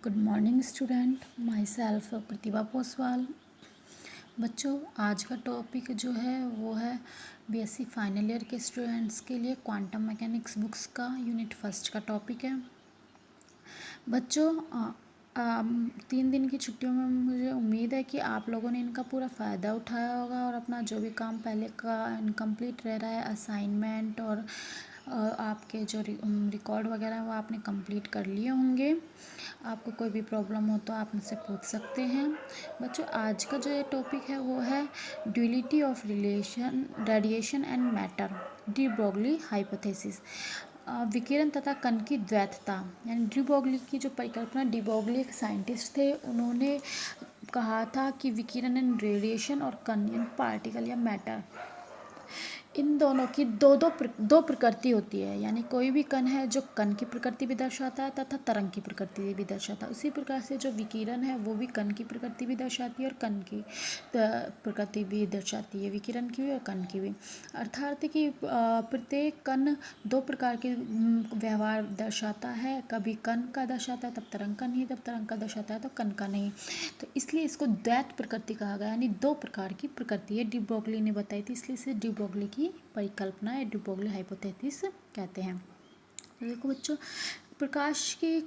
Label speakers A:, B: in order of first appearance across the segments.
A: Good morning student, myself Pratibha Poswal. बच्चों, आज का टॉपिक जो है वो है बीएससी फाइनल ईयर के स्टूडेंट्स के लिए क्वांटम मैकेनिक्स बुक्स का यूनिट फर्स्ट का टॉपिक है। बच्चों, 3 दिन की छुट्टियों में मुझे उम्मीद है कि आप लोगों ने इनका पूरा फ़ायदा उठाया होगा और अपना जो भी काम पहले का इनकम्प्लीट रह रहा है, असाइनमेंट और आपके जो रिकॉर्ड वगैरह है वो आपने कंप्लीट कर लिए होंगे। आपको कोई भी प्रॉब्लम हो तो आप मुझसे पूछ सकते हैं। बच्चों, आज का जो ये टॉपिक है वो है duality of radiation and matter, de Broglie hypothesis. विकिरण तथा कण की द्वैतता, यानी डी ब्रोगली की जो परिकल्पना, डी ब्रोगली एक साइंटिस्ट थे, उन्होंने कहा था कि विकिरण एंड रेडिएशन और कण यानी पार्टिकल या मैटर, इन दोनों की दो प्रकृति होती है। यानी कोई भी कण है जो कण की प्रकृति भी दर्शाता है तथा तरंग की प्रकृति भी दर्शाता है। उसी प्रकार से जो विकिरण है वो भी कण की प्रकृति भी दर्शाती है और कण की प्रकृति भी दर्शाती है, विकिरण की भी और कण की भी। अर्थात कि प्रत्येक कण दो प्रकार के व्यवहार दर्शाता है, कभी कण का दर्शाता है तब तरंग का नहीं, तब तरंग का दर्शाता है तो कण का नहीं। तो इसलिए इसको द्वैत प्रकृति कहा गया, यानी दो प्रकार की प्रकृति है, डी ब्रोगली ने बताई थी, इसलिए इसे डी ब्रोगली की परिकल्पना या डी ब्रोगली हाइपोथेसिस कहते हैं। तो देखो बच्चों, प्रकाश की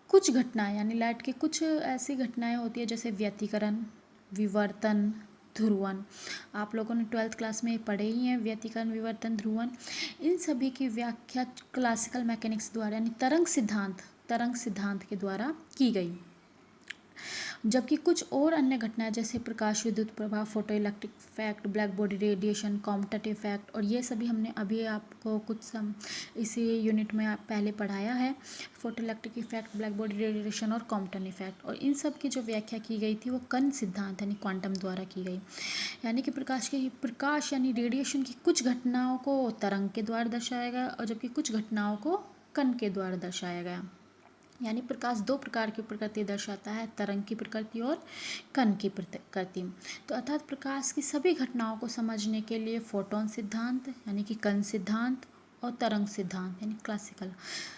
A: कुछ घटनाएं यानी लाइट की कुछ ऐसी घटनाएं होती है जैसे व्यतिकरण, विवर्तन, ध्रुवन। आप लोगों ने 12th क्लास में पढ़े ही हैं, व्यतिकरण, विवर्तन, ध्रुवन। इन सभी की व्याख्या क्लासिकल मैकेनिक्स द्वारा यानी तरंग सिद्धांत के द्वारा की गई। जबकि कुछ और अन्य घटनाएं जैसे प्रकाश विद्युत प्रभाव, photo electric effect, black body radiation, competitive effect, और ये सभी हमने अभी आपको इसी यूनिट में पहले पढ़ाया है। Photo electric effect, black body radiation और कॉम्पटन इफेक्ट, और इन सब की जो व्याख्या की गई थी वो कण सिद्धांत यानी क्वांटम द्वारा की गई। यानी कि प्रकाश यानी रेडिएशन की कुछ घटनाओं को तरंग के द्वारा दर्शाया गया और जबकि कुछ घटनाओं को कण के द्वारा दर्शाया गया। यानी प्रकाश दो प्रकार की प्रकृति दर्शाता है, तरंग की प्रकृति और कण की प्रकृति। तो अर्थात प्रकाश की सभी घटनाओं को समझने के लिए फोटोन सिद्धांत यानी कि कण सिद्धांत और तरंग सिद्धांत यानी क्लासिकल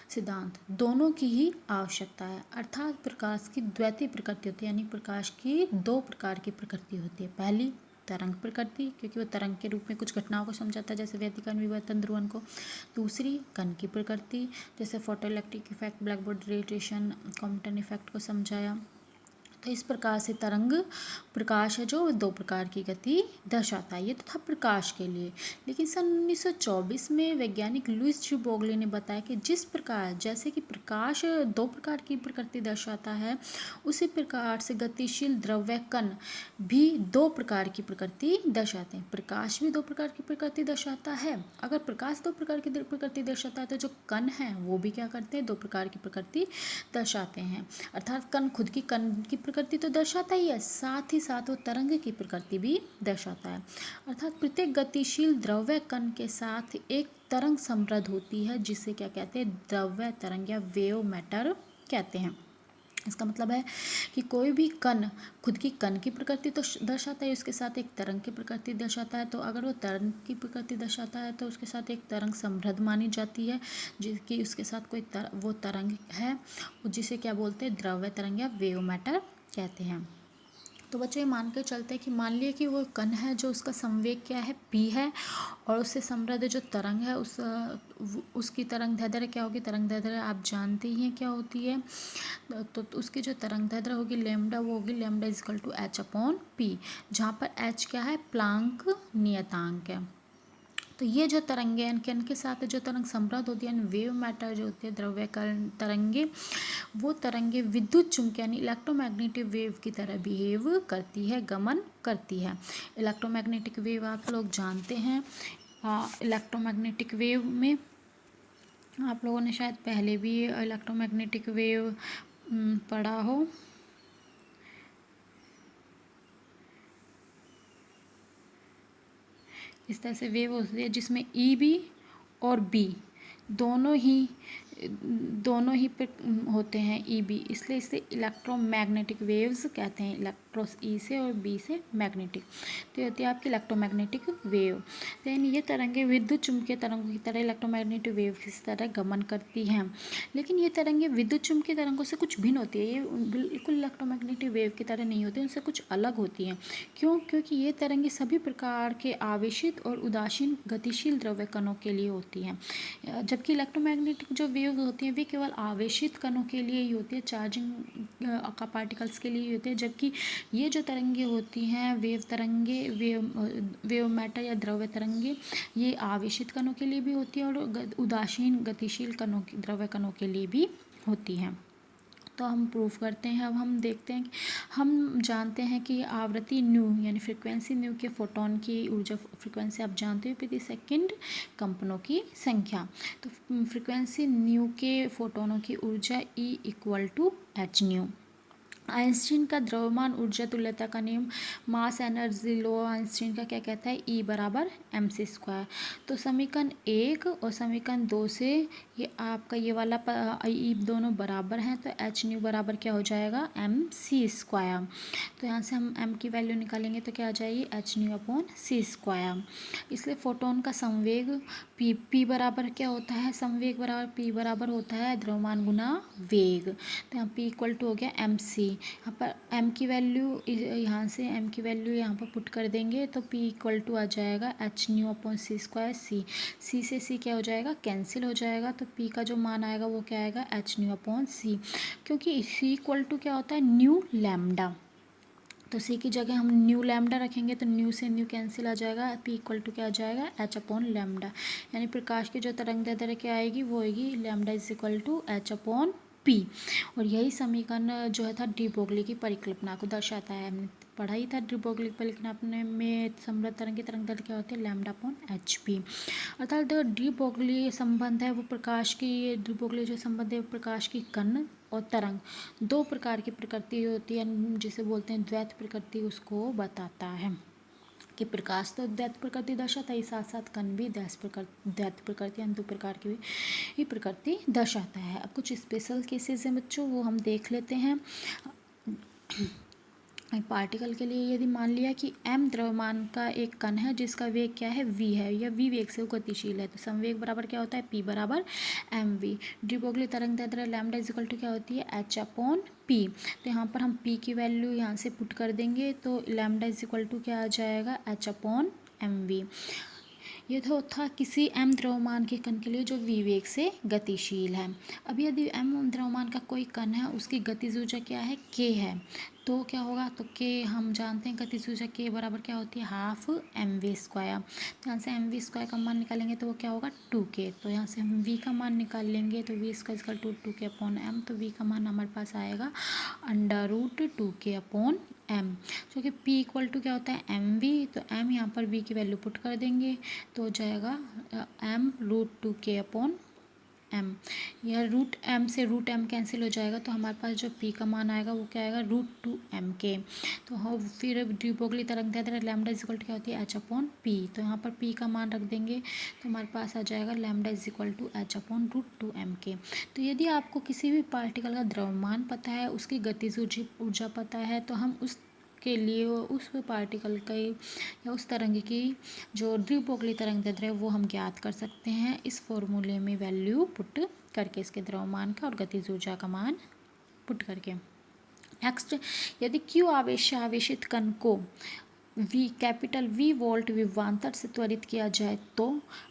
A: सिद्धांत दोनों की ही आवश्यकता है। अर्थात प्रकाश की द्वैती प्रकृति होती है, यानी प्रकाश की दो प्रकार की प्रकृति होती है। पहली तरंग प्रकृति, क्योंकि वो तरंग के रूप में कुछ घटनाओं को समझाता है जैसे व्यतिकरण, विवर्तन, ध्रुवन को। दूसरी कण की प्रकृति, जैसे photo electric effect, black body radiation, Compton effect को समझाया। तो इस प्रकार से तरंग प्रकाश है जो दो प्रकार की गति दर्शाता है। ये तो था प्रकाश के लिए। लेकिन सन 1924 में वैज्ञानिक लुईस डी ब्रोगली ने बताया कि जिस प्रकार जैसे कि प्रकाश दो प्रकार की प्रकृति दर्शाता है, उसी प्रकार से गतिशील द्रव्य कण भी दो प्रकार की प्रकृति दर्शाते हैं। प्रकाश भी दो प्रकार की प्रकृति दर्शाता है। अगर प्रकाश दो प्रकार की प्रकृति दर्शाता है तो जो कण है वो भी क्या करते हैं, दो प्रकार की प्रकृति दर्शाते हैं। अर्थात कण खुद की कण की प्रकृति तो दर्शाता ही है, साथ ही साथ वो तरंग की प्रकृति भी दर्शाता है। अर्थात प्रत्येक गतिशील द्रव्य कण के साथ एक तरंग समृद्ध होती है, जिसे क्या कहते हैं, द्रव्य तरंग या वेव मैटर कहते हैं। इसका मतलब है कि कोई भी कण खुद की कण की प्रकृति तो दर्शाता है, उसके साथ एक तरंग की प्रकृति दर्शाता है। तो अगर वो तरंग की प्रकृति दर्शाता है तो उसके साथ एक तरंग समृद्ध मानी जाती है, जिसकी उसके साथ कोई वो तरंग है, जिसे क्या बोलते हैं, द्रव्य तरंग या वेव मैटर कहते हैं। तो बच्चों, ये मान के चलते हैं कि मान लिए कि वो कण है जो उसका संवेग क्या है, p है, और उससे समृद्ध जो तरंग है उसकी तरंग दैर्ध्य क्या होगी, तरंग दैर्ध्य आप जानते ही हैं क्या होती है। तो उसकी जो तरंग दैर्ध्य होगी लैम्डा, वो होगी लैम्डा इजकल टू h/p, जहाँ पर h क्या है, प्लांक नियतांक है। तो ये जो तरंगे हैं इनके साथ जो तरंग समृद्ध होती है यानी वेव मैटर जो होती है, द्रव्य तरंगे, वो तरंगे विद्युत चुम्बकीय यानी इलेक्ट्रोमैग्नेटिक वेव की तरह बिहेव करती है, गमन करती है। इलेक्ट्रोमैग्नेटिक वेव आप लोग जानते हैं। इलेक्ट्रोमैग्नेटिक वेव में आप लोगों ने शायद पहले भी इलेक्ट्रोमैग्नेटिक वेव पढ़ा हो। इस तरह से वेव होती है जिसमें ई बी और बी दोनों ही दोनों ही पे होते हैं ई बी, इसलिए इसे इलेक्ट्रोमैग्नेटिक वेव्स कहते हैं। इलेक्ट्रोस ई से और बी से मैग्नेटिक, तो ये होती है आपकी इलेक्ट्रोमैग्नेटिक वेव। देन ये तरंगे विद्युत चुम्बकीय तरंगों की तरह इलेक्ट्रोमैग्नेटिक वेव की तरह गमन करती हैं, लेकिन ये तरंगे विद्युत चुम्बकीय तरंगों से कुछ भिन्न होती है। ये बिल्कुल इलेक्ट्रोमैग्नेटिक वेव की तरह नहीं होती, उनसे कुछ अलग होती हैं। क्यों? क्योंकि ये तरंगे सभी प्रकार के आवेशित और उदासीन गतिशील द्रव्य कणों के लिए होती हैं, जबकि इलेक्ट्रोमैग्नेटिक जो वेव होती हैं वे केवल आवेशित कणों के लिए ही होती है, चार्जिंग का पार्टिकल्स के लिए ही होती है। जबकि ये जो तरंगे होती हैं वेव तरंगे, वेव मैटर या द्रव्य तरंगे, ये आवेशित कणों के लिए भी होती है और उदासीन गतिशील कणों द्रव्य कणों के लिए भी होती हैं। तो हम प्रूव करते हैं। अब हम देखते हैं, हम जानते हैं कि आवृत्ति न्यू यानी फ्रिक्वेंसी न्यू के फोटोन की ऊर्जा, फ्रिक्वेंसी आप जानते हो प्रति सेकंड कंपनों की संख्या। तो फ्रिक्वेंसी न्यू के फोटोनों की ऊर्जा E equal to H nu. Einstein का द्रव्यमान ऊर्जा तुल्यता का नियम, मास एनर्जी लॉ आइंस्टीन का क्या कहता है? E बराबर mc²। तो समीकरण 1 और समीकरण 2 से ये आपका ये वाला E दोनों बराबर हैं, तो एच न्यू बराबर क्या हो जाएगा? mc²। तो यहाँ से हम m की वैल्यू निकालेंगे तो क्या आ जाएगी? H new upon c²। इसलिए फोटोन का संवेग p बराबर क्या होता है? संवेग बराबर p बराबर होता है द्रव्यमान गुना वेग। तो यहाँ p इक्वल टू हो गया mc। यहाँ पर m की वैल्यू, यहाँ से m की वैल्यू यहाँ पर पुट कर देंगे तो p इक्वल टू आ जाएगा H new upon c²। c से c क्या हो जाएगा? कैंसिल हो जाएगा। तो p का जो मान आएगा वो क्या आएगा? एच न्यू अपॉन c, क्योंकि c इक्वल टू क्या होता है? New lambda. तो सी की जगह हम न्यू लैम्डा रखेंगे तो न्यू से न्यू कैंसिल आ जाएगा। पी इक्वल टू क्या आ जाएगा? H upon lambda. यानी प्रकाश की जो तरंग दैर्ध्य क्या आएगी वो आएगी lambda is equal to H upon P. और यही समीकरण जो है था डी ब्रोगली की परिकल्पना को दर्शाता है। हमने पढ़ा ही था डी ब्रोगली की परिकल्पना में समृद्ध तरंग की तरंग दैर्ध्य क्या होती है? Lambda upon H P. अर्थात जो डी ब्रोगली संबंध है वो प्रकाश की, डी ब्रोगली जो संबंध है वो प्रकाश की कण और तरंग दो प्रकार की प्रकृति होती है, जिसे बोलते हैं द्वैत प्रकृति, उसको बताता है कि प्रकाश तो द्वैत प्रकृति दर्शाता है, साथ साथ कण भी द्वैत प्रकृति यानी दो प्रकार की भी प्रकृति दर्शाता है। अब कुछ स्पेशल केसेस हैं बच्चों, वो हम देख लेते हैं। पार्टिकल के लिए यदि मान लिया कि m द्रव्यमान का एक कण है जिसका वेग क्या है? v है, या v वेग से गतिशील है, तो संवेग बराबर क्या होता है? p बराबर mv। डी ब्रोगली तरंग दैर्ध्य लैम्डा इज इक्वल टू क्या होती है? h upon p। तो यहाँ पर हम p की वैल्यू यहाँ से पुट कर देंगे तो लैम्डा इज इक्वल टू क्या आ जाएगा? h upon mv। ये तो था किसी m द्रव्यमान के कण के लिए जो v वेग से गतिशील है। अब यदि m द्रव्यमान का कोई कण है, उसकी गतिज ऊर्जा क्या है? k है, तो क्या होगा? तो k हम जानते हैं गतिज ऊर्जा k बराबर क्या होती है? Half mv²। तो यहाँ से mv² का मान निकालेंगे तो वो क्या होगा? 2k। तो यहाँ से हम v का मान निकाल लेंगे तो v² equal to 2k upon m। तो v का मान हमारे पास आएगा under root 2k upon m, जो कि p इक्वल टू क्या होता है? mv। तो m यहाँ पर v की वैल्यू पुट कर देंगे तो हो जाएगा m root 2k upon m। या रूट m से रूट m कैंसिल हो जाएगा तो हमारे पास जो p का मान आएगा वो क्या आएगा? Root 2mk। तो हम फिर डी ब्रोगली तरंग दैर्ध्य लैम्डा इज इक्वल टू क्या होती है? h upon p। तो यहाँ पर p का मान रख देंगे तो हमारे पास आ जाएगा lambda is equal to h upon root 2mk। तो यदि आपको किसी भी पार्टिकल का द्रव्यमान पता है, उसकी गतिज ऊर्जा पता है, तो हम उस के लिए उस पार्टिकल का या उस तरंग की जो डी ब्रोगली तरंग दैर्ध्य है वो हम ज्ञात कर सकते हैं इस फॉर्मूले में वैल्यू पुट करके, इसके द्रव्यमान का और गतिज ऊर्जा का मान पुट करके। नेक्स्ट, यदि Q आवेशित कण को कैपिटल V वोल्ट विभवांतर से त्वरित किया जाए तो,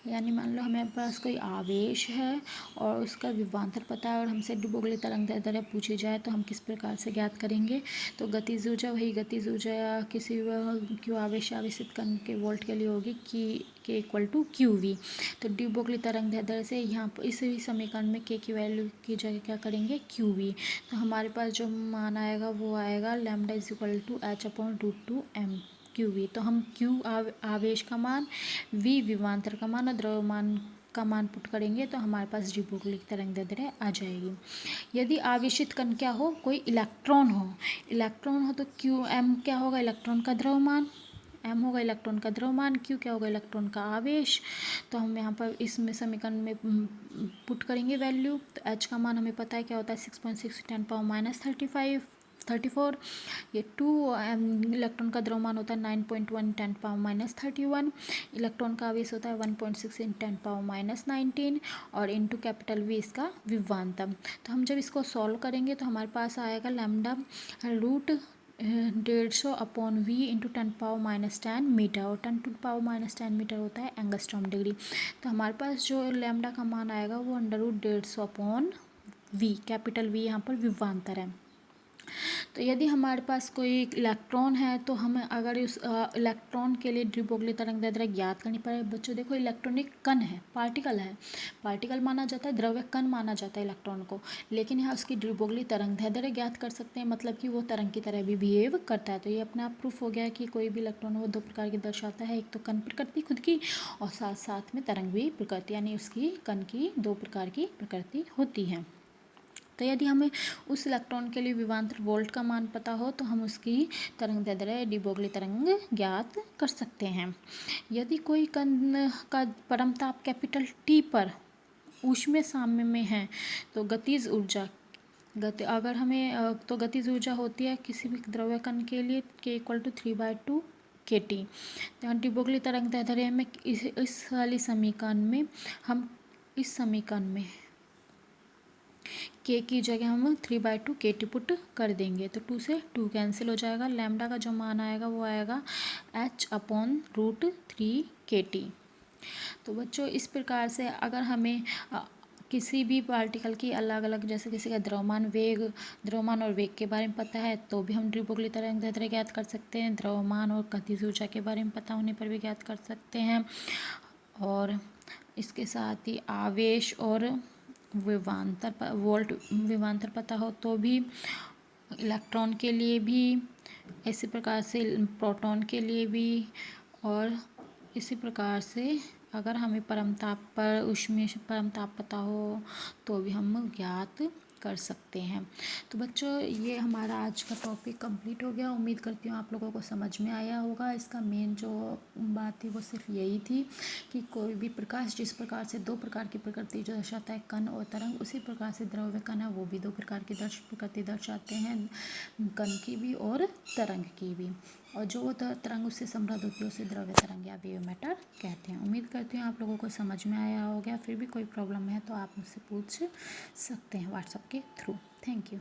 A: यानी मान लो हमारे पास कोई आवेश है और उसका विभवांतर पता है और हमसे डी ब्रोगली तरंग दैर्ध्य पूछी जाए तो हम किस प्रकार से ज्ञात करेंगे? तो गतिज ऊर्जा, वही गतिज ऊर्जा किसी Q आवेशित कण के वोल्ट के लिए होगी के इक्वल टू QV। तो डी ब्रोगली तरंग दैर्ध्य से यहाँ पर इस समीकरण में k की वैल्यू की जगह क्या करेंगे? QV। तो हमारे पास जो मान आएगा वो आएगा lambda is equal to h upon root 2m QV। तो हम Q आवेश का मान, V विभवांतर का मान और द्रव्यमान का मान पुट करेंगे तो हमारे पास डी ब्रोगली तरंग दैर्ध्य आ जाएगी। यदि आवेशित कण क्या हो? कोई इलेक्ट्रॉन हो तो QM क्या होगा? इलेक्ट्रॉन का द्रव्यमान, m होगा इलेक्ट्रॉन का द्रव्यमान, q क्या होगा इलेक्ट्रॉन का आवेश। तो हम यहाँ पर इसमें समीकरण में पुट करेंगे वैल्यू। तो h का मान हमें पता है क्या होता है 6.6 10⁻34। ये 2 इलेक्ट्रॉन का द्रव्यमान होता है 9.1 10⁻31। इलेक्ट्रॉन का आवेश होता है 1.6 × 10⁻19 और इंटू कैपिटल V इसका विभवांतर। तो हम जब इसको सॉल्व करेंगे तो हमारे पास आएगा lambda root 150 upon V into 10⁻10 metre, और 10⁻10 मीटर होता है एंगस्ट्रॉम डिग्री। तो हमारे पास जो लैम्डा का मान आएगा वो √150 अपॉन V, कैपिटल V यहाँ पर विभवांतर है। तो यदि हमारे पास कोई इलेक्ट्रॉन है तो हमें अगर उस इलेक्ट्रॉन के लिए डी ब्रोगली तरंगदैर्ध्य ज्ञात करनी पड़े। बच्चों देखो, इलेक्ट्रॉन एक कण है, पार्टिकल है, पार्टिकल माना जाता है, द्रव्य कण माना जाता है इलेक्ट्रॉन को, लेकिन यहाँ उसकी डी ब्रोगली तरंगदैर्ध्य ज्ञात कर सकते हैं, मतलब कि वो तरंग की तरह भी बिहेव करता है। तो ये अपने आप प्रूफ हो गया कि कोई भी इलेक्ट्रॉन वो दो प्रकार की दर्शाता है, एक तो कण प्रकृति खुद की और साथ साथ में तरंग भी प्रकृति, यानी उसकी कण की दो प्रकार की प्रकृति होती है। तो यदि हमें उस इलेक्ट्रॉन के लिए विभवांतर वोल्ट का मान पता हो तो हम उसकी तरंगदैर्ध्य डी ब्रोगली तरंग ज्ञात कर सकते हैं। यदि कोई कण का परमताप कैपिटल T पर ऊष्मीय साम्य में है तो गतिज ऊर्जा अगर हमें तो गतिज ऊर्जा होती है किसी भी द्रव्य कण के लिए K = 3/2 kT। डी ब्रोगली तरंगदैर्ध्य में इस वाली समीकरण में हम इस समीकरण में k की जगह हम 3/2 kT पुट कर देंगे, तो 2 से 2 कैंसिल हो जाएगा। लैम्डा का जो मान आएगा वो आएगा h/√3 kT। तो बच्चों इस प्रकार से अगर हमें किसी भी पार्टिकल की अलग अलग, जैसे किसी का द्रव्यमान और वेग के बारे में पता है तो भी हम डी ब्रोगली तरंगदैर्ध्य ज्ञात कर सकते हैं। द्रव्यमान और गतिज ऊर्जा के बारे में पता होने पर भी ज्ञात कर सकते हैं, और इसके साथ ही आवेश और विभवांतर पता हो तो भी, इलेक्ट्रॉन के लिए भी इसी प्रकार से, प्रोटॉन के लिए भी, और इसी प्रकार से अगर हमें ऊष्मीय परमताप पता हो तो भी हम ज्ञात कर सकते हैं। तो बच्चों ये हमारा आज का टॉपिक कंप्लीट हो गया। उम्मीद करती हूँ आप लोगों को समझ में आया होगा। इसका मेन जो बात थी वो सिर्फ यही थी कि कोई भी प्रकाश जिस प्रकार से दो प्रकार की प्रकृति दर्शाता है, कण और तरंग, उसी प्रकार से द्रव्य कण है वो भी दो प्रकार की प्रकृति दर्शाते हैं, कण की भी और तरंग की भी, और जो तरंग उससे समृद्ध होती है उसे द्रव्य तरंग या वेव मैटर कहते हैं। उम्मीद करती हूँ आप लोगों को समझ में आया होगा। फिर भी कोई प्रॉब्लम है तो आप मुझसे पूछ सकते हैं व्हाट्सएप के थ्रू। Thank you.